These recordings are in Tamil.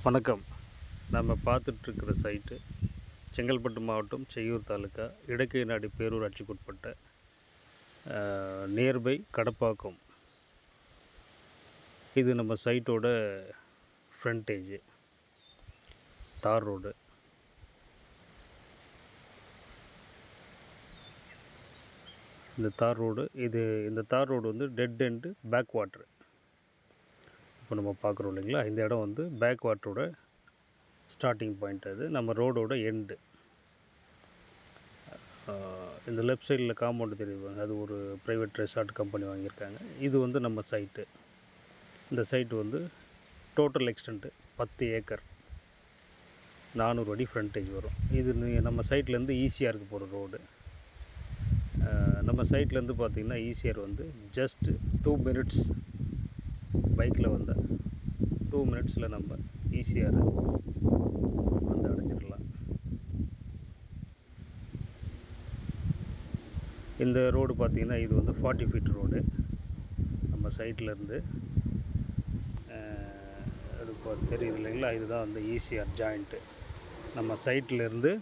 வணக்கம். நம்ம பார்த்துட்ருக்கிற சைட்டு செங்கல்பட்டு மாவட்டம் செய்யூர் தாலுக்கா இடக்கைநாடி பேரூராட்சிக்கு உட்பட்ட நியர்பை கடப்பாக்கம். இது நம்ம சைட்டோட ஃப்ரண்டேஜு, தார் ரோடு. இந்த தார் ரோடு வந்து டெட் எண்டு பேக் வாட்ரு. இப்போ நம்ம பார்க்குறோம் இல்லைங்களா, இந்த இடம் வந்து பேக் வாட்டரோட ஸ்டார்டிங் பாயிண்ட். அது நம்ம ரோடோட எண்டு. இந்த லெஃப்ட் சைடில் காம்பவுண்டு தெரியுவாங்க, அது ஒரு ப்ரைவேட் ரெசார்ட் கம்பெனி வாங்கியிருக்காங்க. இது வந்து நம்ம சைட்டு. இந்த சைட்டு வந்து டோட்டல் எக்ஸ்டென்ட்டு 10 ஏக்கர், 400 அடி ஃப்ரண்டேஜ் வரும். இது நம்ம சைட்லேருந்து ஈசிஆருக்கு போகிற ரோடு. நம்ம சைட்லேருந்து பார்த்திங்கன்னா ஈசிஆர் வந்து ஜஸ்ட் 2 மினிட்ஸ் பைக்கில் வந்தால் 2 மினிட்ஸில் நம்ம ஈசிஆர் வந்து அடைஞ்சிடலாம். இந்த ரோடு பார்த்திங்கன்னா இது வந்து 40 ஃபீட் ரோடு. நம்ம சைட்லேருந்து அது தெரியுது இல்லைங்களா, இதுதான் வந்து ஈசிஆர் ஜாயிண்ட்டு. நம்ம சைட்லேருந்து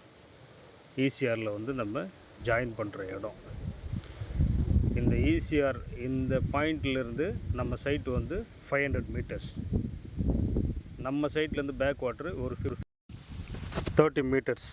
ஈசிஆரில் வந்து நம்ம ஜாயின் பண்ணுற இடம். இந்த ஈசிஆர் இந்த பாயிண்ட்லேருந்து நம்ம சைட்டு வந்து 500 மீட்டர்ஸ். நம்ம சைட்லேருந்து பேக் வாட்ரு ஒரு 30 மீட்டர்ஸ்.